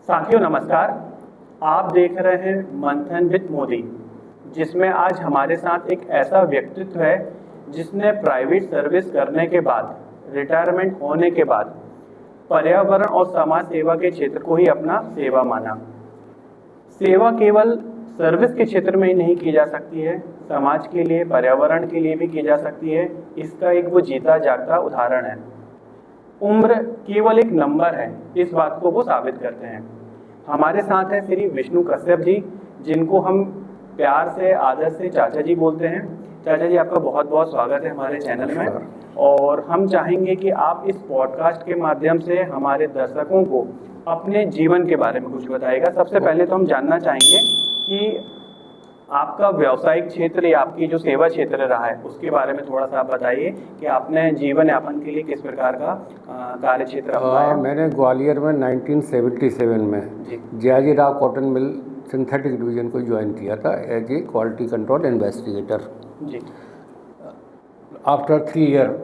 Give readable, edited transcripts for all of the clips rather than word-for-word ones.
साथियों नमस्कार। आप देख रहे हैं मंथन विद मोदी, जिसमें आज हमारे साथ एक ऐसा व्यक्तित्व है जिसने प्राइवेट सर्विस करने के बाद, रिटायरमेंट होने के बाद पर्यावरण और समाज सेवा के क्षेत्र को ही अपना सेवा माना। सेवा केवल सर्विस के क्षेत्र में ही नहीं की जा सकती है, समाज के लिए, पर्यावरण के लिए भी की जा सकती है। इसका एक वो जीता जागता उदाहरण है। उम्र केवल एक नंबर है, इस बात को वो साबित करते हैं। हमारे साथ है श्री विष्णु कश्यप जी, जिनको हम प्यार से, आदर से चाचा जी बोलते हैं। चाचा जी, आपका बहुत बहुत स्वागत है हमारे चैनल में। और हम चाहेंगे कि आप इस पॉडकास्ट के माध्यम से हमारे दर्शकों को अपने जीवन के बारे में कुछ बताइएगा। सबसे पहले तो हम जानना चाहेंगे कि आपका व्यवसायिक क्षेत्र या आपकी जो सेवा क्षेत्र रहा है उसके बारे में थोड़ा सा आप बताइए कि आपने जीवन यापन के लिए किस प्रकार का कार्य क्षेत्र अपनाया। मैंने ग्वालियर में 1977 में Jayaji Rao cotton mill synthetic division को ज्वाइन किया था as a quality control investigator जी। आफ्टर 3 ईयर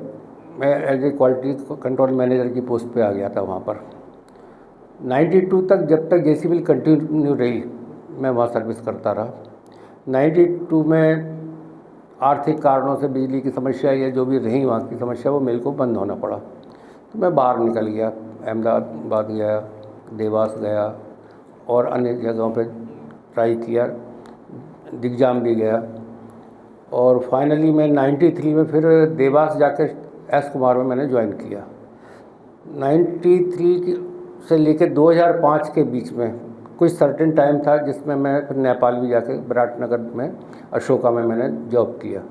मैं as a quality control manager की पोस्ट पे आ गया था वहाँ पर। 92 तक, जब तक जेसीबी कंटिन्यू रही, मैं वहाँ सर्विस करता रहा। 92 में आर्थिक कारणों से बिजली की समस्या या जो भी रही वहाँ की समस्या, वो मिल को बंद होना पड़ा। तो मैं बाहर निकल गया, अहमदाबाद गया, देवास गया और अन्य जगहों पे ट्राई किया, दिग्जाम भी गया। और फाइनली मैं 93 में फिर देवास जाकर एस कुमार में मैंने ज्वाइन किया। 93 से लेकर 2005 के बीच में कुछ सर्टेन टाइम था जिसमें मैं फिर नेपाल भी जाके विराटनगर में अशोका में मैंने जॉब किया,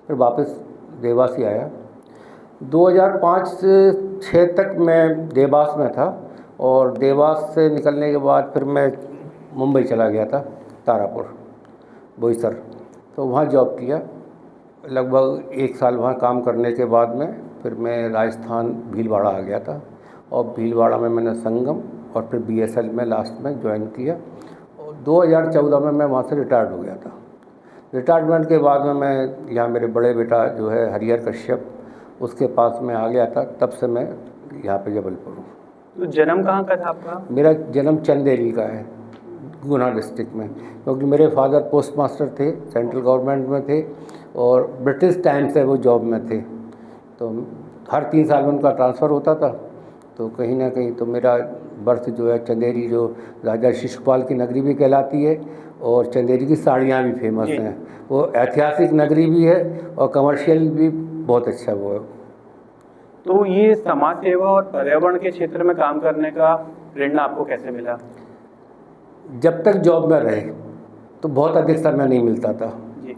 फिर वापस देवास ही आया। 2005 से 6 तक मैं देवास में था और देवास से निकलने के बाद फिर मैं मुंबई चला गया था, तारापुर, बोईसर। तो वहाँ जॉब किया। लगभग 1 साल वहाँ काम करने के बाद में फिर मैं राजस्थान भीलवाड़ा आ गया था और भीलवाड़ा में मैंने संगम और फिर बीएसएल में लास्ट में ज्वाइन किया। और 2014 में मैं वहाँ से रिटायर्ड हो गया था। रिटायरमेंट के बाद में मैं यहाँ मेरे बड़े बेटा जो है हरिहर कश्यप, उसके पास में आ गया था। तब से मैं यहाँ पे जबलपुर हूँ। तो जन्म कहाँ का था आपका? मेरा जन्म चंदेरी का है, गुना डिस्ट्रिक्ट में, क्योंकि मेरे फादर पोस्ट मास्टर थे, सेंट्रल गवर्नमेंट में थे और ब्रिटिश टाइम से वो जॉब में थे। तो हर 3 साल में उनका ट्रांसफ़र होता था। तो कहीं ना कहीं तो मेरा बर्थ जो है चंदेरी, जो राजा शिशुपाल की नगरी भी कहलाती है और चंदेरी की साड़ियाँ भी फेमस हैं। वो ऐतिहासिक नगरी भी है और कमर्शियल भी बहुत अच्छा वो है। तो ये समाज सेवा और पर्यावरण के क्षेत्र में काम करने का प्रेरणा आपको कैसे मिला? जब तक जॉब में रहे तो बहुत अधिक समय नहीं मिलता था जी।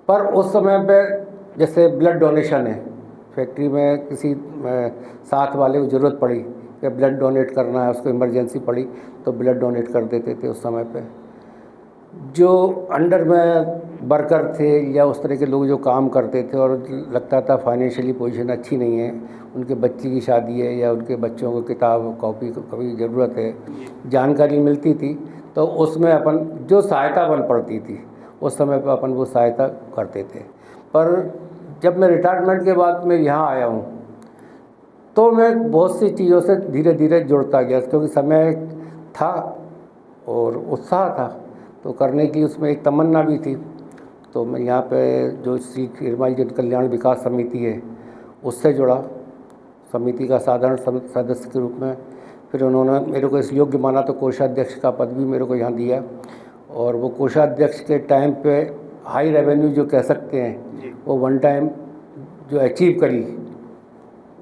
पर उस समय पे जैसे ब्लड डोनेशन है, फैक्ट्री में किसी साथ वाले को ज़रूरत पड़ी कि ब्लड डोनेट करना है, उसको इमरजेंसी पड़ी तो ब्लड डोनेट कर देते थे उस समय पे। जो अंडर में वर्कर थे या उस तरह के लोग जो काम करते थे और लगता था फाइनेंशियली पोजीशन अच्छी नहीं है, उनके बच्चे की शादी है या उनके बच्चों को किताब कॉपी कभी ज़रूरत है, जानकारी मिलती थी तो उसमें अपन जो सहायता बन पड़ती थी उस समय पर अपन वो सहायता करते थे। पर जब मैं रिटायरमेंट के बाद मैं यहाँ आया हूँ तो मैं बहुत सी चीज़ों से धीरे धीरे जुड़ता गया, क्योंकि समय था और उत्साह था तो करने की उसमें एक तमन्ना भी थी। तो मैं यहाँ पे जो श्री खीरमाई जन कल्याण विकास समिति है उससे जुड़ा, समिति का साधारण सदस्य के रूप में। फिर उन्होंने मेरे को इस योग्य माना तो कोषाध्यक्ष का पद भी मेरे को यहाँ दिया और वो कोषाध्यक्ष के टाइम पे हाई रेवेन्यू जो कह सकते हैं वो वन टाइम जो अचीव करी,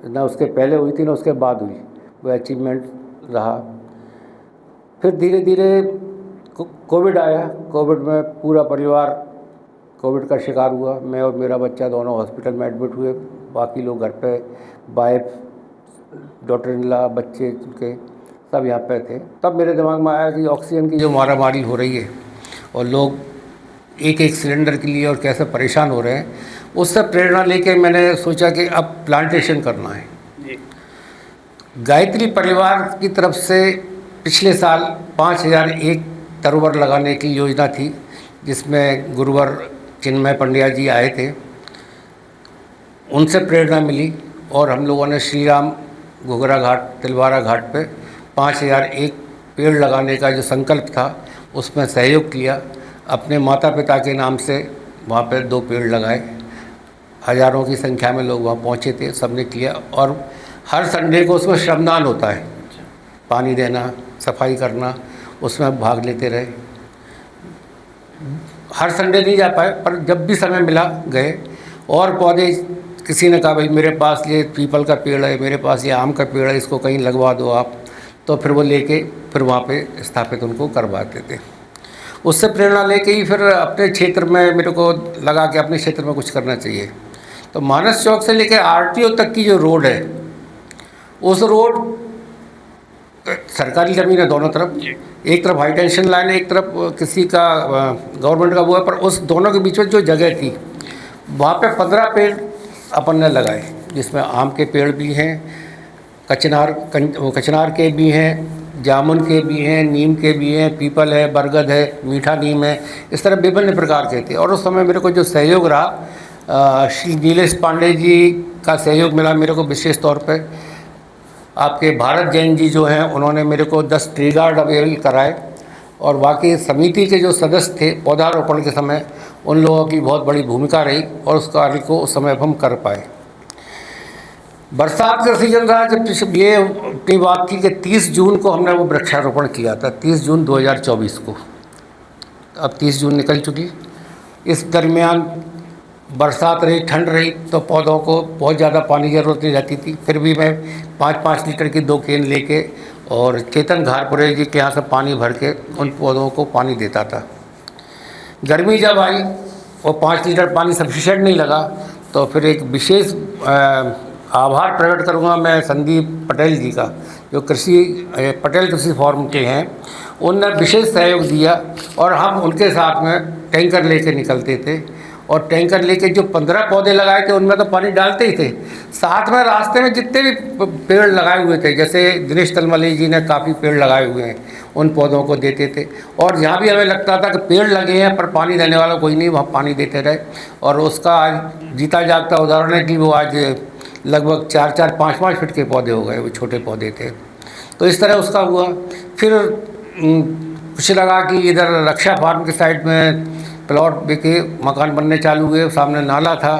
ना उसके पहले हुई थी ना उसके बाद हुई, वो अचीवमेंट रहा। फिर धीरे धीरे कोविड आया। कोविड में पूरा परिवार कोविड का शिकार हुआ। मैं और मेरा बच्चा दोनों हॉस्पिटल में एडमिट हुए, बाकी लोग घर पे, वाइफ, डॉटर इन लॉ, बच्चे के सब यहाँ पे थे। तब मेरे दिमाग में आया कि ऑक्सीजन की जो मारामारी हो रही है और लोग एक एक सिलेंडर के लिए और कैसे परेशान हो रहे हैं, उससे प्रेरणा लेके मैंने सोचा कि अब प्लांटेशन करना है। गायत्री परिवार की तरफ से पिछले साल 5001 तरोवर लगाने की योजना थी, जिसमें गुरुवर चिन्मय पंड्या जी आए थे। उनसे प्रेरणा मिली और हम लोगों ने श्री राम घुघरा घाट, तिलवारा घाट पे 5001 पेड़ लगाने का जो संकल्प था उसमें सहयोग किया। अपने माता पिता के नाम से वहाँ पे 2 पेड़ लगाए। हज़ारों की संख्या में लोग वहाँ पहुँचे थे, सबने किया। और हर संडे को उसमें श्रमदान होता है, पानी देना, सफाई करना, उसमें भाग लेते रहे। हर संडे नहीं जा पाए, पर जब भी समय मिला गए। और पौधे किसी ने कहा भाई मेरे पास ये पीपल का पेड़ है, मेरे पास ये आम का पेड़ है, इसको कहीं लगवा दो आप, तो फिर वो लेके फिर वहाँ पे स्थापित उनको करवाते थे। उससे प्रेरणा लेके ही फिर अपने क्षेत्र में मेरे को लगा कि अपने क्षेत्र में कुछ करना चाहिए। तो मानस चौक से लेकर आरटीओ तक की जो रोड है, उस रोड सरकारी ज़मीन है दोनों तरफ, एक तरफ हाई टेंशन लाइन है, एक तरफ किसी का गवर्नमेंट का वो है, पर उस दोनों के बीच में जो जगह थी वहाँ पे 15 पेड़ अपन ने लगाए, जिसमें आम के पेड़ भी हैं, कचनार के भी हैं, जामुन के भी हैं, नीम के भी हैं, पीपल है, बरगद है, मीठा नीम है, इस तरह विभिन्न प्रकार के थे। और उस समय मेरे को जो सहयोग रहा, श्री नीलेश पांडे जी का सहयोग मिला मेरे को विशेष तौर पे। आपके भारत जैन जी जो हैं उन्होंने मेरे को 10 ट्री गार्ड अवेलेबल कराए, और बाकी समिति के जो सदस्य थे पौधारोपण के समय, उन लोगों की बहुत बड़ी भूमिका रही, और उस कार्य को उस समय हम कर पाए। बरसात का सीजन रहा जब ये अपनी बात की कि 30 जून को हमने वो वृक्षारोपण किया था, 30 जून 2024 को। अब 30 जून निकल चुकी। इस दरमियान बरसात रही, ठंड रही, तो पौधों को बहुत ज़्यादा पानी की ज़रूरत नहीं रहती थी। फिर भी मैं 5-5 लीटर की 2 केन लेके और चेतन घारपुरे जी के यहाँ से पानी भर के उन पौधों को पानी देता था। गर्मी जब आई वो 5 लीटर पानी सफिशिएंट नहीं लगा, तो फिर एक विशेष आभार प्रकट करूँगा मैं संदीप पटेल जी का, जो पटेल कृषि फॉर्म के हैं। उनने विशेष सहयोग दिया, और हम उनके साथ में टैंकर लेके निकलते थे, और टैंकर लेके जो 15 पौधे लगाए थे उनमें तो पानी डालते ही थे। साथ में रास्ते में जितने भी पेड़ लगाए हुए थे, जैसे दिनेश तलमली जी ने काफ़ी पेड़ लगाए हुए हैं, उन पौधों को देते थे। और जहाँ भी हमें लगता था कि पेड़ लगे हैं पर पानी देने वाला कोई नहीं, वहाँ पानी देते रहे। और उसका आज जीता जागता उदाहरण है कि वो आज लगभग 4-4, 5-5 फीट के पौधे हो गए, वो छोटे पौधे थे। तो इस तरह उसका हुआ। फिर कुछ लगा कि इधर रक्षा फार्म के साइड में प्लॉट बिके, मकान बनने चालू हुए, सामने नाला था,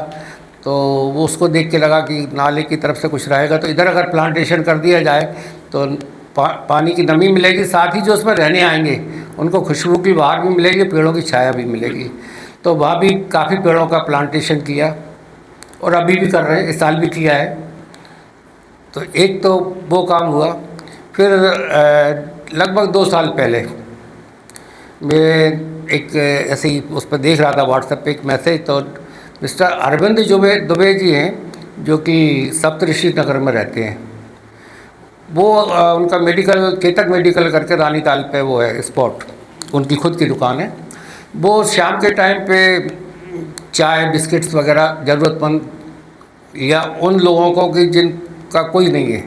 तो वो उसको देख के लगा कि नाले की तरफ से कुछ रहेगा, तो इधर अगर प्लांटेशन कर दिया जाए तो पानी की नमी मिलेगी, साथ ही जो उसमें रहने आएंगे उनको खुशबू की बहार भी मिलेगी, पेड़ों की छाया भी मिलेगी। तो वहाँ भी काफ़ी पेड़ों का प्लांटेशन किया, और अभी भी कर रहे हैं, इस साल भी किया है। तो एक तो वो काम हुआ। फिर लगभग 2 साल पहले मैं एक ऐसे ही उस पर देख रहा था व्हाट्सएप पे एक मैसेज, तो मिस्टर अरविंद दुबे जी हैं, जो कि सप्तऋषि नगर में रहते हैं। वो उनका मेडिकल, चेतक मेडिकल करके रानीताल पे वो है स्पॉट, उनकी खुद की दुकान है। वो शाम के टाइम पे चाय बिस्किट्स वगैरह ज़रूरतमंद या उन लोगों को कि जिनका कोई नहीं है,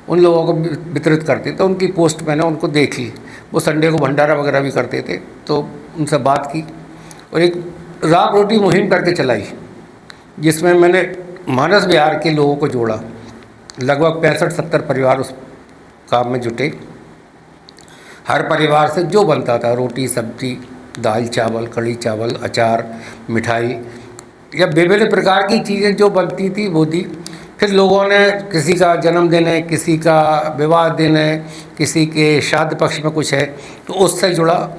उन लोगों को वितरित करते। तो उनकी पोस्ट मैंने उनको देखी, वो संडे को भंडारा वगैरह भी करते थे। तो उनसे बात की, और एक रात रोटी मुहिम करके चलाई, जिसमें मैंने मानस बिहार के लोगों को जोड़ा। लगभग 65-70 परिवार उस काम में जुटे। हर परिवार से जो बनता था, रोटी सब्जी, दाल चावल, कढ़ी चावल, अचार, मिठाई या विभिन्न प्रकार की चीज़ें जो बनती थी वो दी। फिर लोगों ने किसी का जन्मदिन है, किसी का विवाह दिन है, किसी के श्राद्ध पक्ष में कुछ है, तो उससे जुड़ा,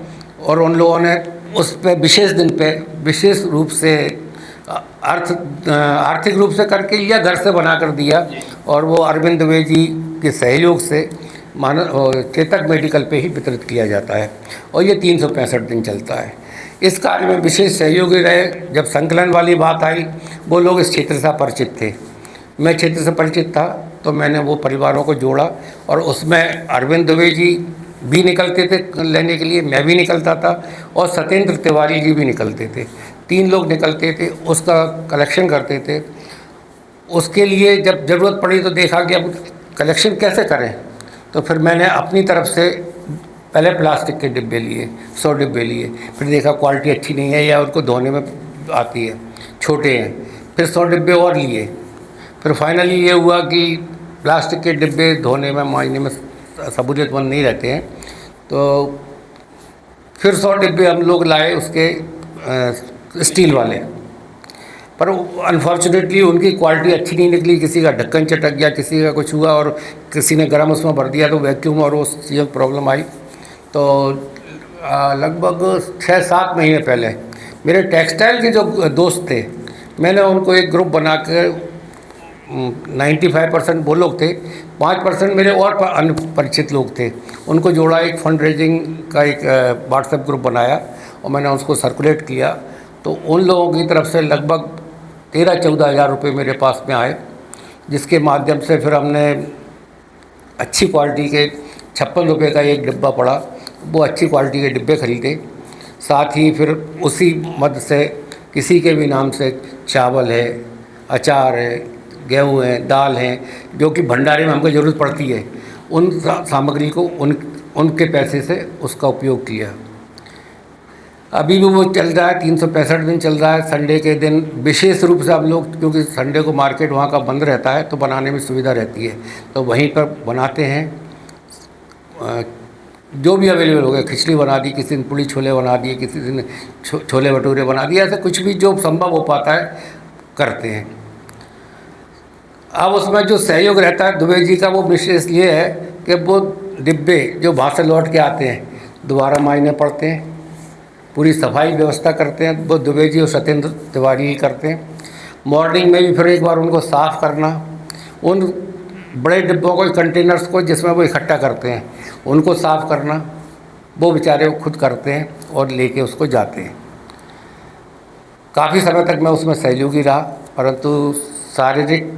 और उन लोगों ने उस पे विशेष दिन पे विशेष रूप से आर्थिक रूप से करके या घर से बना कर दिया। और वो अरविंद दुबे जी के सहयोग से चेतक मेडिकल पे ही वितरित किया जाता है, और ये 365 दिन चलता है। इस कार्य में विशेष सहयोगी रहे। जब संकलन वाली बात आई, वो लोग इस क्षेत्र से परिचित थे, मैं क्षेत्र से परिचित था, तो मैंने वो परिवारों को जोड़ा, और उसमें अरविंद दुबे जी भी निकलते थे लेने के लिए, मैं भी निकलता था, और सत्येंद्र तिवारी जी भी निकलते थे। 3 लोग निकलते थे, उसका कलेक्शन करते थे। उसके लिए जब ज़रूरत पड़ी तो देखा कि अब कलेक्शन कैसे करें, तो फिर मैंने अपनी तरफ से पहले प्लास्टिक के डिब्बे लिए, 100 डिब्बे लिए। फिर देखा क्वालिटी अच्छी नहीं है या उनको धोने में आती है, छोटे हैं, फिर 100 डिब्बे और लिए। फिर फाइनली ये हुआ कि प्लास्टिक के डिब्बे धोने में, मांजने में सहूलियतमंद नहीं रहते हैं, तो फिर 100 डिब्बे हम लोग लाए उसके स्टील वाले, पर अनफॉर्चुनेटली उनकी क्वालिटी अच्छी नहीं निकली। किसी का ढक्कन चटक गया, किसी का कुछ हुआ, और किसी ने गर्म उसमें भर दिया तो वैक्यूम और उस चीज़ में प्रॉब्लम आई। तो लगभग 6-7 महीने पहले मेरे टेक्सटाइल के जो दोस्त थे, मैंने उनको एक ग्रुप बना कर 95% वो लोग थे, 5% मेरे और अनपरिचित लोग थे, उनको जोड़ा, एक फंड रेजिंग का एक व्हाट्सएप ग्रुप बनाया और मैंने उसको सर्कुलेट किया। तो उन लोगों की तरफ से लगभग 13-14 हज़ार रुपये मेरे पास में आए, जिसके माध्यम से फिर हमने अच्छी क्वालिटी के 56 रुपये का एक डिब्बा पड़ा, वो अच्छी क्वालिटी के डिब्बे खरीदे। साथ ही फिर उसी मद से किसी के भी नाम से चावल है, अचार है, गेहूँ है, दाल हैं, जो कि भंडारे में हमको ज़रूरत पड़ती है, उन सामग्री को उनके पैसे से उसका उपयोग किया। अभी भी वो चल रहा है, 365 दिन चल रहा है। संडे के दिन विशेष रूप से हम लोग, क्योंकि संडे को मार्केट वहाँ का बंद रहता है तो बनाने में सुविधा रहती है, तो वहीं पर बनाते हैं। जो भी अवेलेबल हो गया, खिचड़ी बना दी, किसी दिन पूड़ी छोले बना दिए, किसी दिन छोले भटूरे बना दिए, ऐसा कुछ भी जो संभव हो पाता है करते हैं। अब उसमें जो सहयोग रहता है दुबे जी का, वो विशेष ये है कि वो डिब्बे जो वहाँ से लौट के आते हैं दोबारा मायने पड़ते हैं, पूरी सफाई व्यवस्था करते हैं, वो दुबे जी और सत्येंद्र तिवारी ही करते हैं। मॉर्निंग में भी फिर एक बार उनको साफ़ करना, उन बड़े डिब्बों को, कंटेनर्स को जिसमें वो इकट्ठा करते हैं, उनको साफ़ करना वो बेचारे वो खुद करते हैं और लेके उसको जाते हैं। काफ़ी समय तक मैं उसमें सहयोगी रहा, परंतु शारीरिक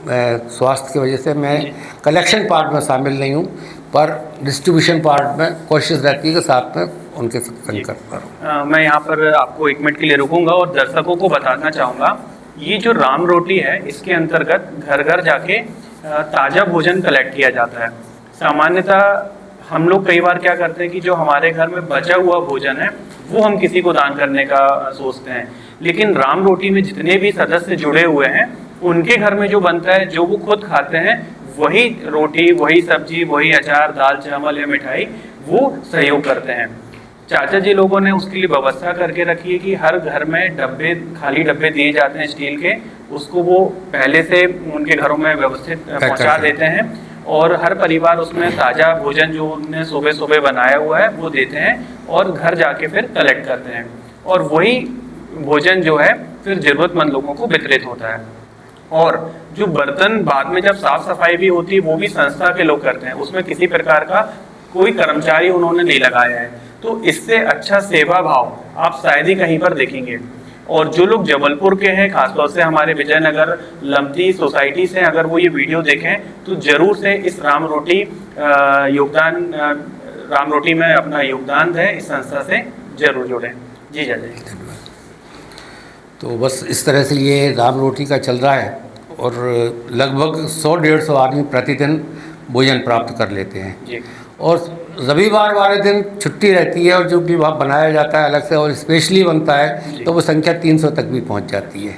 स्वास्थ्य की वजह से मैं कलेक्शन पार्ट में शामिल नहीं हूँ, पर डिस्ट्रीब्यूशन पार्ट में कोशिश रहती है कि साथ में उनके संग करता रहूँ। मैं यहाँ पर आपको 1 मिनट के लिए रुकूंगा और दर्शकों को बताना चाहूँगा, ये जो राम रोटी है, इसके अंतर्गत घर घर जाके ताज़ा भोजन कलेक्ट किया जाता है। सामान्यतः हम लोग कई बार क्या करते हैं कि जो हमारे घर में बचा हुआ भोजन है वो हम किसी को दान करने का सोचते हैं, लेकिन राम रोटी में जितने भी सदस्य जुड़े हुए हैं उनके घर में जो बनता है, जो वो खुद खाते हैं, वही रोटी, वही सब्जी, वही अचार, दाल चावल या मिठाई वो सहयोग करते हैं। चाचा जी लोगों ने उसके लिए व्यवस्था करके रखी है कि हर घर में डब्बे, खाली डब्बे दिए जाते हैं स्टील के, उसको वो पहले से उनके घरों में व्यवस्थित पहुंचा देते हैं और हर परिवार उसमें ताज़ा भोजन जो उन्होंने सुबह सुबह बनाया हुआ है वो देते हैं और घर जाके फिर कलेक्ट करते हैं, और वही भोजन जो है फिर ज़रूरतमंद लोगों को वितरित होता है। और जो बर्तन बाद में जब साफ सफाई भी होती है वो भी संस्था के लोग करते हैं, उसमें किसी प्रकार का कोई कर्मचारी उन्होंने नहीं लगाया है। तो इससे अच्छा सेवा भाव आप शायद ही कहीं पर देखेंगे। और जो लोग जबलपुर के हैं, खासतौर से हमारे विजयनगर लमती सोसाइटी से अगर वो ये वीडियो देखें तो जरूर से इस राम रोटी में अपना योगदान दें, इस संस्था से जरूर जुड़ें। जी जय। तो बस इस तरह से ये राम रोटी का चल रहा है और लगभग 100-150 आदमी प्रतिदिन भोजन प्राप्त कर लेते हैं जी। और रविवार वाले दिन छुट्टी रहती है और जो भी वहाँ बनाया जाता है अलग से और स्पेशली बनता है तो वो संख्या 300 तक भी पहुँच जाती है।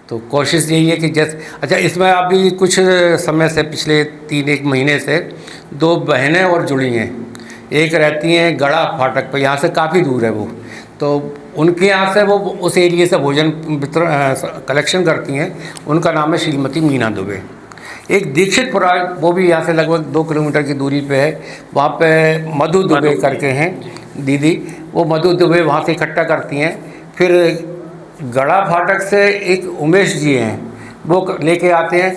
तो कोशिश यही है कि जैसे अच्छा, इसमें अभी कुछ समय से पिछले 3-1 महीने से 2 बहनें और जुड़ी हैं। एक रहती हैं गड़ा फाटक पर, यहाँ से काफ़ी दूर है वो, तो उनके यहाँ से वो उस एरिया से भोजन वितरण कलेक्शन करती हैं। उनका नाम है श्रीमती मीना दुबे। एक दीक्षितपुरा, वो भी यहाँ से लगभग 2 किलोमीटर की दूरी पे है, वहाँ पे मधु दुबे करके हैं दीदी, वो मधु दुबे वहाँ से इकट्ठा करती हैं। फिर गड़ा फाटक से एक उमेश जी हैं, वो लेके आते हैं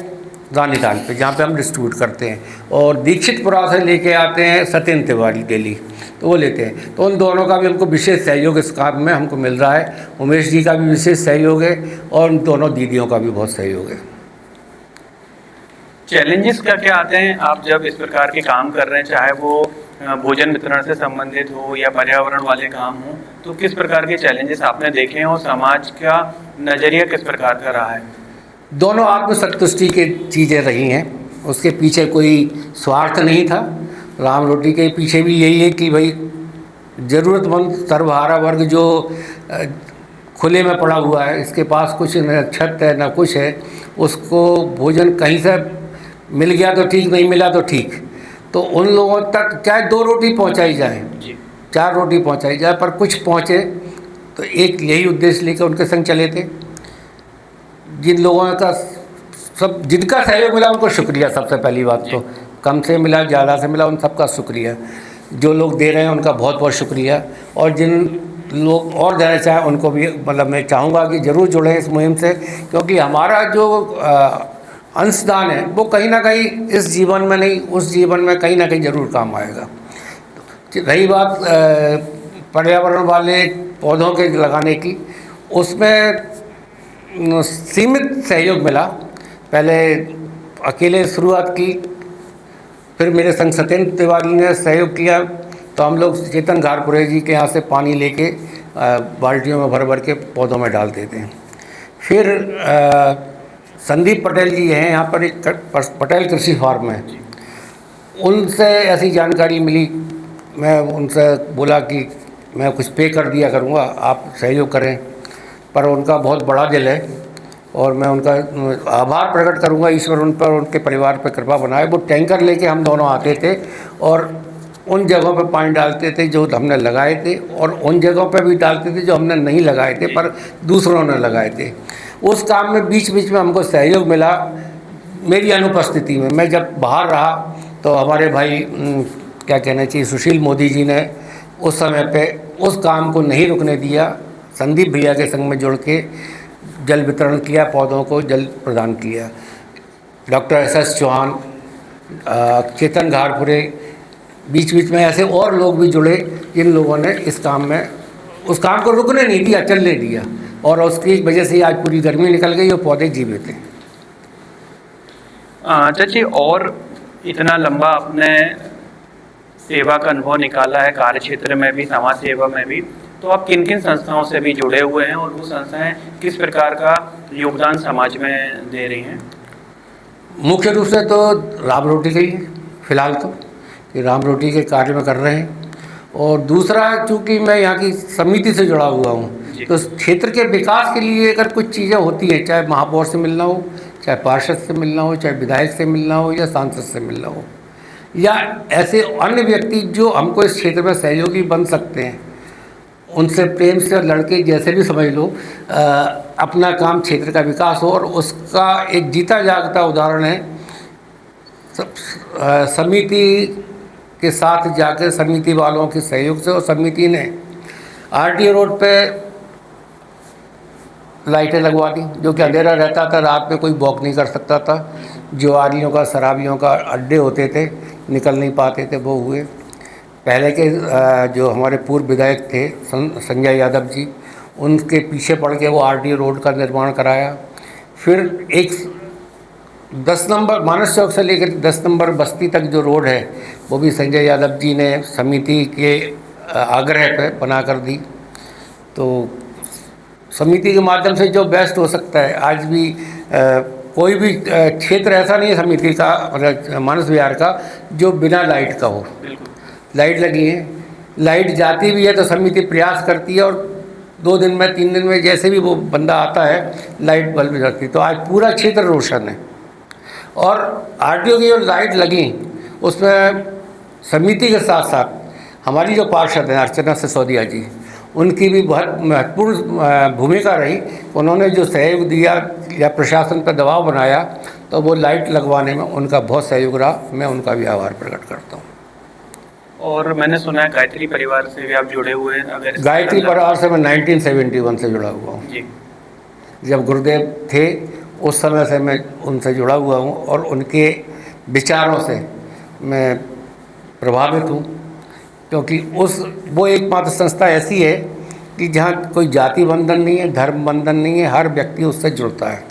रानीताल पे, जहाँ पे हम डिस्ट्रीब्यूट करते हैं, और दीक्षितपुरा से लेके आते हैं सत्येंद्र तिवारी दिल्ली, तो वो लेते हैं। तो उन दोनों का भी हमको विशेष सहयोग इस काम में हमको मिल रहा है। उमेश जी का भी विशेष सहयोग है और उन दोनों दीदियों का भी बहुत सहयोग है। चैलेंजेस क्या क्या आते हैं आप जब इस प्रकार के काम कर रहे हैं, चाहे वो भोजन वितरण से संबंधित हो या पर्यावरण वाले काम हो, तो किस प्रकार के चैलेंजेस आपने देखे हैं और समाज का नज़रिया किस प्रकार का रहा है? दोनों आत्मसंतुष्टि की चीज़ें रही हैं, उसके पीछे कोई स्वार्थ नहीं था। राम रोटी के पीछे भी यही है कि भाई ज़रूरतमंद सर्वहारा वर्ग जो खुले में पड़ा हुआ है, इसके पास कुछ न छत है न कुछ है, उसको भोजन कहीं से मिल गया तो ठीक, नहीं मिला तो ठीक, तो उन लोगों तक चाहे 2 रोटी पहुंचाई जाए, 4 रोटी पहुंचाई जाए, पर कुछ पहुंचे, तो एक यही उद्देश्य लेकर उनके संग चले थे। जिन लोगों का सब जिनका सहयोग मिला उनको शुक्रिया, सबसे पहली बात तो कम से मिला ज़्यादा से मिला उन सबका शुक्रिया। जो लोग दे रहे हैं उनका बहुत बहुत शुक्रिया, और जिन लोग और देना चाहें उनको भी मतलब मैं चाहूँगा कि ज़रूर जुड़ें इस मुहिम से, क्योंकि हमारा जो अंशदान है वो कहीं ना कहीं इस जीवन में नहीं उस जीवन में कहीं ना कहीं ज़रूर काम आएगा। रही बात पर्यावरण वाले पौधों के लगाने की, उसमें सीमित सहयोग मिला। पहले अकेले शुरुआत की, फिर मेरे संग सत्येंद्र तिवारी ने सहयोग किया, तो हम लोग चेतन घारपुरे जी के यहाँ से पानी लेके बाल्टियों में भर भर के पौधों में डालते थे। फिर संदीप पटेल जी हैं यहाँ पर, एक पटेल कृषि फार्म है, उनसे ऐसी जानकारी मिली। मैं उनसे बोला कि मैं कुछ पे कर दिया करूँगा, आप सहयोग करें, पर उनका बहुत बड़ा दिल है और मैं उनका आभार प्रकट करूँगा। ईश्वर उन पर उनके परिवार पर कृपा बनाए। वो टैंकर लेके हम दोनों आते थे और उन जगहों पर पानी डालते थे जो हमने लगाए थे, और उन जगहों पर भी डालते थे जो हमने नहीं लगाए थे पर दूसरों ने लगाए थे। उस काम में बीच बीच में हमको सहयोग मिला मेरी अनुपस्थिति में। मैं जब बाहर रहा तो हमारे भाई क्या कहना चाहिए सुशील मोदी जी ने उस समय पे उस काम को नहीं रुकने दिया। संदीप भैया के संग में जुड़ के जल वितरण किया, पौधों को जल प्रदान किया। डॉक्टर SS चौहान, चेतन घारपुरे, बीच बीच में ऐसे और लोग भी जुड़े जिन लोगों ने इस काम में उस काम को रुकने नहीं दिया, चलने दिया, और उसकी वजह से आज पूरी गर्मी निकल गई और पौधे जीवित हैं। चाची, और इतना लंबा आपने सेवा का अनुभव निकाला है, कार्य क्षेत्र में भी, समाज सेवा में भी, तो आप किन किन संस्थाओं से भी जुड़े हुए हैं और वो संस्थाएं किस प्रकार का योगदान समाज में दे रही हैं? मुख्य रूप से तो राम रोटी का ही फिलहाल तो कि राम रोटी के कार्य में कर रहे हैं, और दूसरा चूँकि मैं यहाँ की समिति से जुड़ा हुआ हूँ, तो क्षेत्र के विकास के लिए अगर कुछ चीज़ें होती हैं, चाहे महापौर से मिलना हो, चाहे पार्षद से मिलना हो, चाहे विधायक से मिलना हो, या सांसद से मिलना हो, या ऐसे अन्य व्यक्ति जो हमको इस क्षेत्र में सहयोगी बन सकते हैं, उनसे प्रेम से लड़के जैसे भी समझ लो, अपना काम क्षेत्र का विकास हो। और उसका एक जीता जागता उदाहरण है समिति के साथ जाकर समिति वालों के सहयोग से, और समिति ने RTO रोड पे लाइटें लगवा दी, जो कि अंधेरा रहता था, रात में कोई वॉक नहीं कर सकता था। जुआरियों का, शराबियों का अड्डे होते थे, निकल नहीं पाते थे, वो हुए। पहले के जो हमारे पूर्व विधायक थे संजय यादव जी, उनके पीछे पड़ के वो RTO रोड का निर्माण कराया। फिर एक 10 नंबर मानस चौक से लेकर 10 नंबर बस्ती तक जो रोड है वो भी संजय यादव जी ने समिति के आग्रह पे बना कर दी। तो समिति के माध्यम से जो बेस्ट हो सकता है, आज भी कोई भी क्षेत्र ऐसा नहीं है समिति का, मतलब मानस विहार का, जो बिना लाइट का हो। लाइट लगी है, लाइट जाती भी है तो समिति प्रयास करती है, और 2 दिन में 3 दिन में जैसे भी वो बंदा आता है लाइट बल्ब जाती है। तो आज पूरा क्षेत्र रोशन है। और RTO की जो लाइट लगी उसमें समिति के साथ साथ हमारी जो पार्षद हैं अर्चना सिसोदिया जी, उनकी भी बहुत महत्वपूर्ण भूमिका रही। उन्होंने जो सहयोग दिया या प्रशासन पर दबाव बनाया, तो वो लाइट लगवाने में उनका बहुत सहयोग रहा। मैं उनका भी आभार प्रकट करता हूँ। और मैंने सुना है गायत्री परिवार से भी आप जुड़े हुए हैं। अगर गायत्री परिवार से मैं 1971 से जुड़ा हुआ हूँ जी। जब गुरुदेव थे उस समय से मैं उनसे जुड़ा हुआ हूँ, और उनके विचारों से मैं प्रभावित हूँ, क्योंकि वो एकमात्र संस्था ऐसी है कि जहाँ कोई जाति बंधन नहीं है, धर्म बंधन नहीं है, हर व्यक्ति उससे जुड़ता है।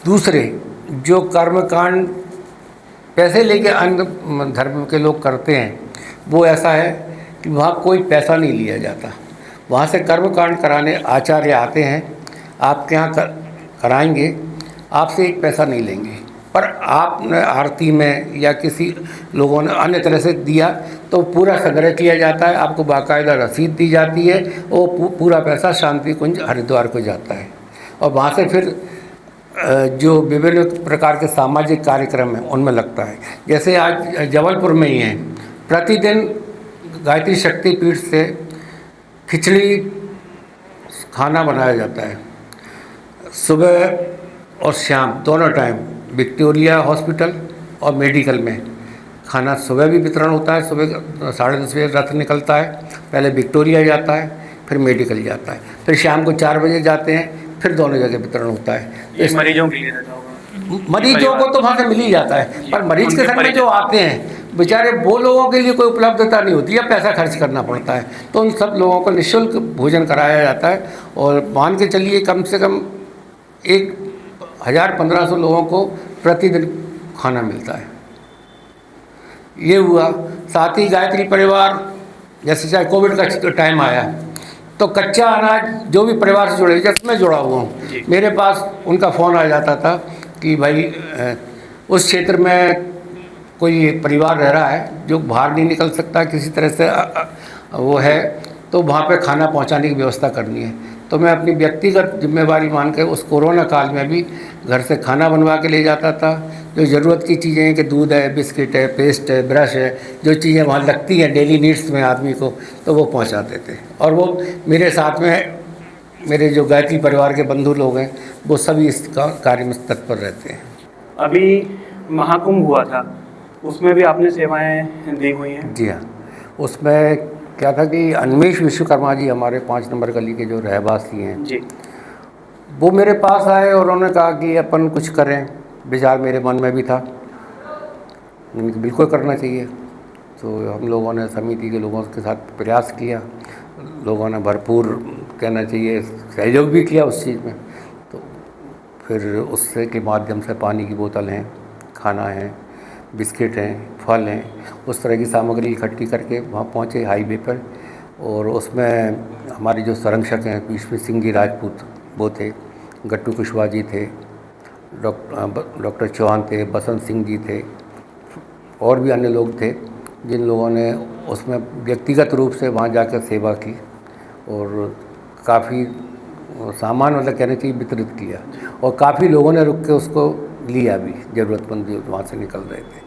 दूसरे जो कर्मकांड पैसे लेके अन्य धर्म के लोग करते हैं, वो ऐसा है कि वहाँ कोई पैसा नहीं लिया जाता। वहाँ से कर्मकांड कराने आचार्य आते हैं, आपके यहाँ कराएंगे, आपसे 1 पैसा नहीं लेंगे, पर आपने आरती में या किसी लोगों ने अन्य तरह से दिया तो पूरा संग्रह किया जाता है, आपको बाकायदा रसीद दी जाती है, वो पूरा पैसा शांति कुंज हरिद्वार को जाता है। और वहाँ से फिर जो विभिन्न प्रकार के सामाजिक कार्यक्रम हैं उनमें लगता है। जैसे आज जबलपुर में ही हैं, प्रतिदिन गायत्री शक्तिपीठ से खिचड़ी खाना बनाया जाता है, सुबह और शाम दोनों टाइम। विक्टोरिया हॉस्पिटल और मेडिकल में खाना सुबह भी वितरण होता है, सुबह 10:30 बजे रथ निकलता है, पहले विक्टोरिया जाता है, फिर मेडिकल जाता है, फिर शाम को 4 बजे जाते हैं, फिर दोनों जगह वितरण होता है। ये मरीजों के लिए रहता होगा? मरीजों को तो वहाँ से मिल ही जाता है, पर मरीज के संग में जो आते हैं बेचारे, वो लोगों के लिए कोई उपलब्धता नहीं होती है, पैसा खर्च करना पड़ता है, तो उन सब लोगों को निःशुल्क भोजन कराया जाता है। और मान के चलिए कम से कम 1,000-1,500 लोगों को प्रतिदिन खाना मिलता है। ये हुआ। साथ ही गायत्री परिवार, जैसे चाहे कोविड का टाइम आया तो कच्चा अनाज जो भी परिवार से जुड़े, जैसे मैं जुड़ा हुआ हूँ, मेरे पास उनका फ़ोन आ जाता था कि भाई उस क्षेत्र में कोई परिवार रह रहा है जो बाहर नहीं निकल सकता, किसी तरह से वो है, तो वहाँ पे खाना पहुँचाने की व्यवस्था करनी है। तो मैं अपनी व्यक्तिगत जिम्मेवारी मान के उस कोरोना काल में भी घर से खाना बनवा के ले जाता था। जो ज़रूरत की चीज़ें हैं कि दूध है, बिस्किट है, पेस्ट है, ब्रश है, जो चीज़ें वहाँ लगती हैं डेली नीड्स में आदमी को, तो वो पहुँचाते थे। और वो मेरे साथ में मेरे जो गायत्री परिवार के बंधु लोग हैं वो सभी इस कार्य में तत्पर रहते हैं। अभी महाकुंभ हुआ था, उसमें भी आपने सेवाएं दी हुई हैं? जी हाँ, उसमें क्या था कि अन्वेष विश्वकर्मा जी, हमारे 5 नंबर गली के जो रहवासी हैं जी, वो मेरे पास आए और उन्होंने कहा कि अपन कुछ करें। विचार मेरे मन में भी था, बिल्कुल करना चाहिए। तो हम लोगों ने समिति के लोगों के साथ प्रयास किया, लोगों ने भरपूर कहना चाहिए सहयोग भी किया उस चीज़ में। तो फिर उससे के माध्यम से पानी की बोतल हैं, खाना है, बिस्किट हैं, फल हैं, उस तरह की सामग्री इकट्ठी करके वहाँ पहुँचे हाईवे पर। और उसमें हमारे जो संरक्षक हैं विष्णु सिंह जी राजपूत वो थे, गट्टू कुशवाहा जी थे, डॉक्टर चौहान थे, बसंत सिंह जी थे, और भी अन्य लोग थे जिन लोगों ने उसमें व्यक्तिगत रूप से वहाँ जाकर सेवा की और काफ़ी सामान मतलब कहना चाहिए वितरित किया। और काफ़ी लोगों ने रुक के उसको लिया भी, ज़रूरतमंद जो वहाँ से निकल रहे थे।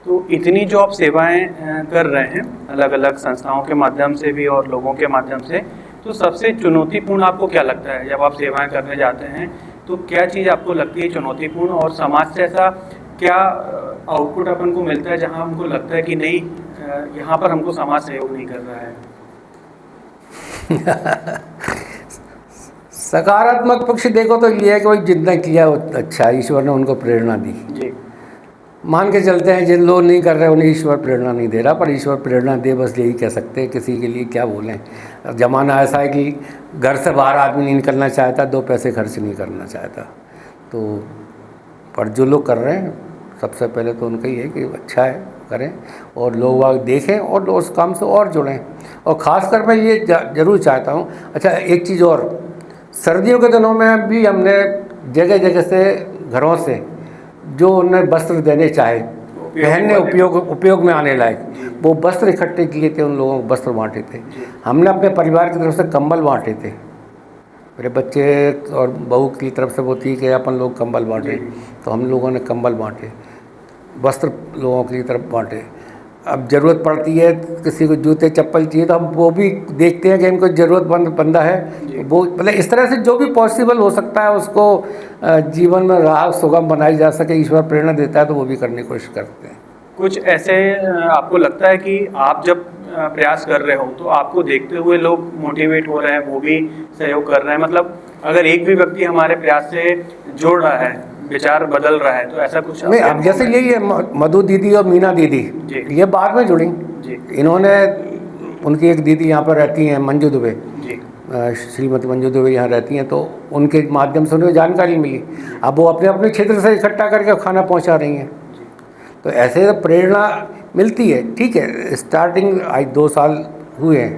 तो इतनी जो आप सेवाएं कर रहे हैं अलग अलग संस्थाओं के माध्यम से भी और लोगों के माध्यम से, तो सबसे चुनौतीपूर्ण आपको क्या लगता है जब आप सेवाएं करने जाते हैं? तो क्या चीज़ आपको लगती है चुनौतीपूर्ण, और समाज से ऐसा क्या आउटपुट अपन को मिलता है जहां हमको लगता है कि नहीं, यहाँ पर हमको समाज सहयोग नहीं कर रहा है? सकारात्मक पक्ष देखो तो ये है कि भाई जितना किया वो अच्छा, ईश्वर ने उनको प्रेरणा दी। जी, मान के चलते हैं जिन लोग नहीं कर रहे उन्हें ईश्वर प्रेरणा नहीं दे रहा, पर ईश्वर प्रेरणा दे, बस यही कह सकते हैं। किसी के लिए क्या बोलें, ज़माना ऐसा है कि घर से बाहर आदमी नहीं निकलना चाहता, 2 पैसे खर्च नहीं करना चाहता। तो पर जो लोग कर रहे हैं सबसे पहले तो उनका ही है कि अच्छा है, करें और लोग वाग देखें और उस काम से और जुड़ें। और ख़ासकर मैं ये ज़रूर चाहता हूँ, अच्छा एक चीज़ और, सर्दियों के दिनों में भी हमने जगह जगह से घरों से जो उन्हें वस्त्र देने चाहे, पहनने उपयोग में आने लायक, वो वस्त्र इकट्ठे किए थे, उन लोगों को वस्त्र बांटे थे। हमने अपने परिवार की तरफ से कंबल बांटे थे, मेरे बच्चे और बहू की तरफ से वो थी कि अपन लोग कंबल बांटे, तो हम लोगों ने कंबल बांटे, वस्त्र लोगों की तरफ बांटे। अब ज़रूरत पड़ती है किसी को जूते चप्पल चाहिए तो हम वो भी देखते हैं कि इनको ज़रूरतमंद बंदा है, वो मतलब इस तरह से जो भी पॉसिबल हो सकता है उसको जीवन में राह सुगम बनाई जा सके, ईश्वर प्रेरणा देता है तो वो भी करने की कोशिश करते हैं। कुछ ऐसे आपको लगता है कि आप जब प्रयास कर रहे हो तो आपको देखते हुए लोग मोटिवेट हो रहे हैं, वो भी सहयोग कर रहे हैं? मतलब अगर एक भी व्यक्ति हमारे प्रयास से जोड़ रहा है, विचार बदल रहा है, तो ऐसा कुछ नहीं। अब जैसे यही है मधु दीदी और मीना दीदी, ये बाद में जुड़ी। इन्होंने, उनकी एक दीदी यहाँ पर रहती हैं मंजू दुबे, श्रीमती मंजू दुबे यहाँ रहती हैं, तो उनके माध्यम से उन्हें जानकारी मिली। अब वो अपने अपने क्षेत्र से इकट्ठा करके खाना पहुँचा रही हैं। तो ऐसे प्रेरणा मिलती है। ठीक है, स्टार्टिंग आज 2 साल हुए हैं,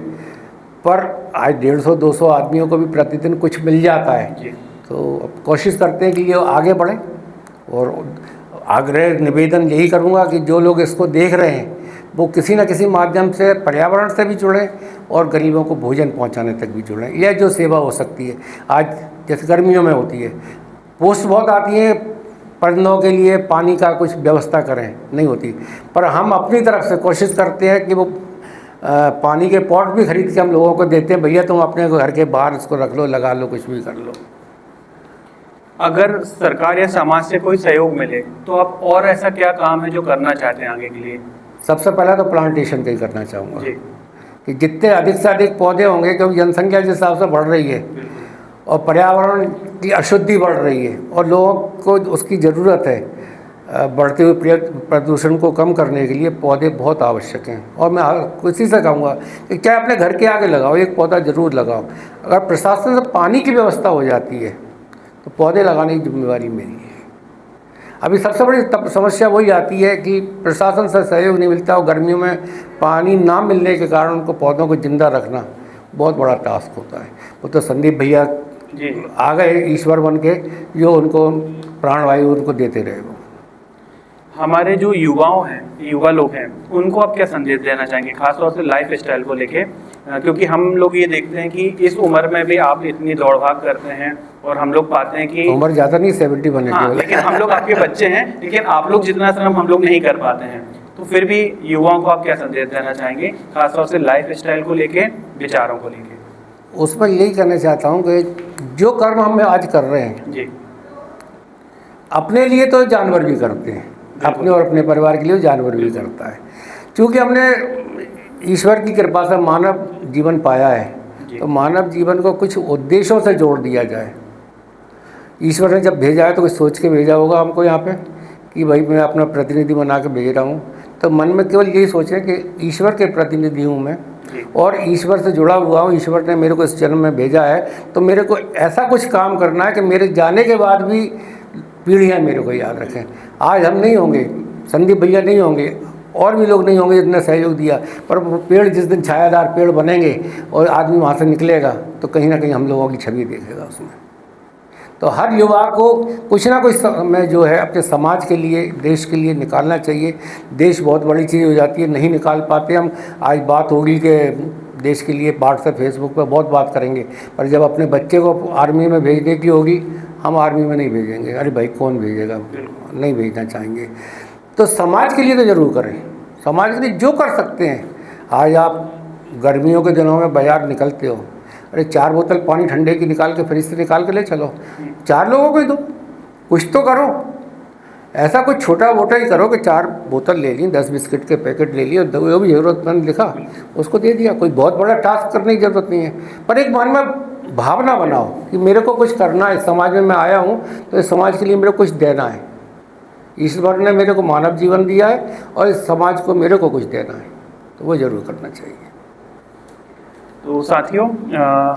पर आज 150-200 आदमियों को भी प्रतिदिन कुछ मिल जाता है। तो अब कोशिश करते हैं कि ये आगे बढ़े, और आग्रह निवेदन यही करूँगा कि जो लोग इसको देख रहे हैं वो किसी न किसी माध्यम से पर्यावरण से भी जुड़ें और गरीबों को भोजन पहुंचाने तक भी जुड़ें। यह जो सेवा हो सकती है आज जैसे गर्मियों में होती है, पोस्ट बहुत आती है, परिंदों के लिए पानी का कुछ व्यवस्था करें, नहीं होती। पर हम अपनी तरफ से कोशिश करते हैं कि वो पानी के पॉट भी खरीद के हम लोगों को देते हैं, भैया तुम अपने घर के बाहर इसको रख लो, लगा लो, कुछ भी कर लो। अगर सरकार या समाज से कोई सहयोग मिले तो आप और ऐसा क्या काम है जो करना चाहते हैं आगे के लिए? सबसे पहले तो प्लांटेशन का ही करना चाहूँगा जी। कि जितने अधिक से अधिक पौधे होंगे, क्योंकि जनसंख्या जिस हिसाब से बढ़ रही है और पर्यावरण की अशुद्धि बढ़ रही है और लोगों को उसकी ज़रूरत है, बढ़ते हुए प्रदूषण को कम करने के लिए पौधे बहुत आवश्यक हैं। और मैं किसी से कहूँगा कि क्या अपने घर के आगे लगाओ, एक पौधा ज़रूर लगाओ। अगर प्रशासन से पानी की व्यवस्था हो जाती है तो पौधे लगाने की जिम्मेवारी मेरी है। अभी सबसे बड़ी समस्या वही आती है कि प्रशासन से सहयोग नहीं मिलता और गर्मियों में पानी ना मिलने के कारण उनको पौधों को जिंदा रखना बहुत बड़ा टास्क होता है। वो तो संदीप भैया आ गए ईश्वर बन के, जो उनको प्राणवायु उनको देते रहे। वो हमारे जो युवा लोग हैं, उनको आप क्या संदेश देना चाहेंगे, खासतौर से लाइफ स्टाइल को लेके? क्योंकि हम लोग ये देखते हैं कि इस उम्र में भी आप इतनी दौड़ भाग करते हैं और हम लोग पाते हैं कि उम्र ज़्यादा नहीं, 70 बने। हाँ, लेकिन हम लोग आपके बच्चे हैं, लेकिन आप लोग जितना श्रम हम लोग नहीं कर पाते हैं। तो फिर भी युवाओं को आप क्या संदेश देना चाहेंगे, खासतौर से लाइफ स्टाइल को लेके, विचारों को लेके? उसमें यही कहना चाहता हूँ कि जो कर्म हम आज कर रहे हैं जी, अपने लिए तो जानवर भी करते हैं, अपने और अपने परिवार के लिए जानवर भी करता है। क्योंकि हमने ईश्वर की कृपा से मानव जीवन पाया है, तो मानव जीवन को कुछ उद्देश्यों से जोड़ दिया जाए। ईश्वर ने जब भेजा है तो कुछ सोच के भेजा होगा हमको यहाँ पे कि भाई मैं अपना प्रतिनिधि बना के भेज रहा हूँ, तो मन में केवल यही सोचें कि ईश्वर के प्रतिनिधि हूँ मैं और ईश्वर से जुड़ा हुआ हूँ। ईश्वर ने मेरे को इस जन्म में भेजा है, तो मेरे को ऐसा कुछ काम करना है कि मेरे जाने के बाद भी पीढ़ियाँ मेरे को याद रखें। आज हम नहीं होंगे, संदीप भैया नहीं होंगे, और भी लोग नहीं होंगे जितने सहयोग दिया, पर वो पेड़ जिस दिन छायादार पेड़ बनेंगे और आदमी वहाँ से निकलेगा तो कहीं ना कहीं हम लोगों की छवि देखेगा उसमें। तो हर युवा को कुछ ना कुछ समय जो है अपने समाज के लिए, देश के लिए निकालना चाहिए। देश बहुत बड़ी चीज़ हो जाती है, नहीं निकाल पाते हम। आज बात होगी कि देश के लिए व्हाट्सएप फेसबुक पर बहुत बात करेंगे, पर जब अपने बच्चे को आर्मी में भेजने की होगी, हम आर्मी में नहीं भेजेंगे। अरे भाई कौन भेजेगा, नहीं भेजना चाहेंगे। तो समाज के लिए तो ज़रूर करें, समाज के लिए जो कर सकते हैं। आज आप गर्मियों के दिनों में बाज़ार निकलते हो, अरे 4 बोतल पानी ठंडे की निकाल के फ्रिज से निकाल के ले चलो, 4 लोगों को ही दो, कुछ तो करो। ऐसा कुछ छोटा मोटा ही करो कि 4 बोतल ले ली, 10 बिस्किट के पैकेट ले लिए और जो भी ज़रूरतमंद लिखा उसको दे दिया। कोई बहुत बड़ा टास्क करने की ज़रूरत नहीं है, पर एक मन में भावना बनाओ कि मेरे को कुछ करना है, समाज में मैं आया हूँ तो इस समाज के लिए मेरे को कुछ देना है। ईश्वर ने मेरे को मानव जीवन दिया है और इस समाज को मेरे को कुछ देना है, तो वो ज़रूर करना चाहिए। तो साथियों,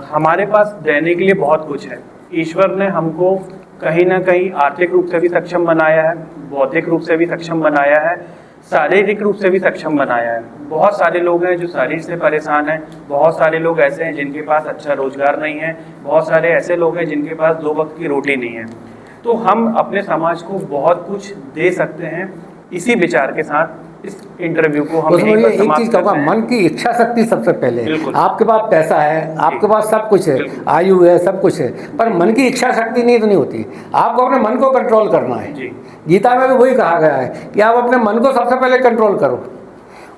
हमारे पास देने के लिए बहुत कुछ है। ईश्वर ने हमको कहीं ना कहीं आर्थिक रूप से भी सक्षम बनाया है, बौद्धिक रूप से भी सक्षम बनाया है, शारीरिक रूप से भी सक्षम बनाया है। बहुत सारे लोग हैं जो शरीर से परेशान हैं, बहुत सारे लोग ऐसे हैं जिनके पास अच्छा रोजगार नहीं है, बहुत सारे ऐसे लोग हैं जिनके पास 2 वक्त की रोटी नहीं है। तो हम अपने समाज को बहुत कुछ दे सकते हैं। इसी विचार के साथ इस इंटरव्यू को हम एक चीज़ कहूँगा, मन की इच्छा शक्ति सबसे पहले। आपके पास पैसा है, आपके पास सब कुछ है, आयु है, सब कुछ है, पर मन की इच्छा शक्ति नहीं तो नहीं होती। आपको अपने मन को कंट्रोल करना है। गीता में भी वही कहा गया है कि आप अपने मन को सबसे पहले कंट्रोल करो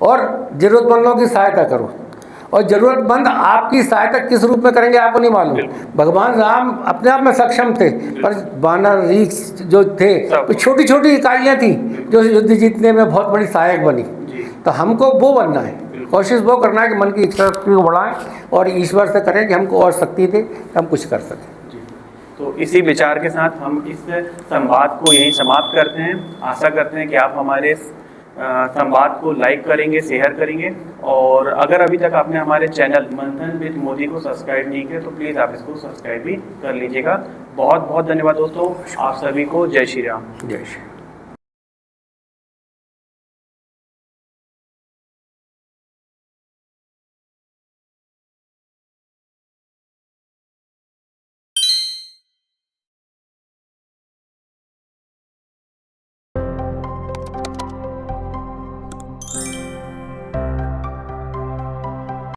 और ज़रूरतमंदों की सहायता करो। और ज़रूरतमंद आपकी सहायता किस रूप में करेंगे आपको नहीं मालूम। भगवान राम अपने आप में सक्षम थे, पर वानर रीछ जो थे तो छोटी छोटी इकाइयाँ थी जो युद्ध जीतने में बहुत बड़ी सहायक बनी। तो हमको वो बनना है, कोशिश वो करना है कि मन की इच्छा शक्ति को बढ़ाएं और ईश्वर से करें कि हमको और शक्ति दे कि हम कुछ कर सकें। तो इसी विचार के साथ हम इस संवाद को यहीं समाप्त करते हैं। आशा करते हैं कि आप हमारे संवाद को लाइक करेंगे, शेयर करेंगे, और अगर अभी तक आपने हमारे चैनल मंथन विद मोदी को सब्सक्राइब नहीं किया तो प्लीज़ आप इसको सब्सक्राइब भी कर लीजिएगा। बहुत बहुत धन्यवाद दोस्तों, आप सभी को जय श्री राम। जय श्री राम।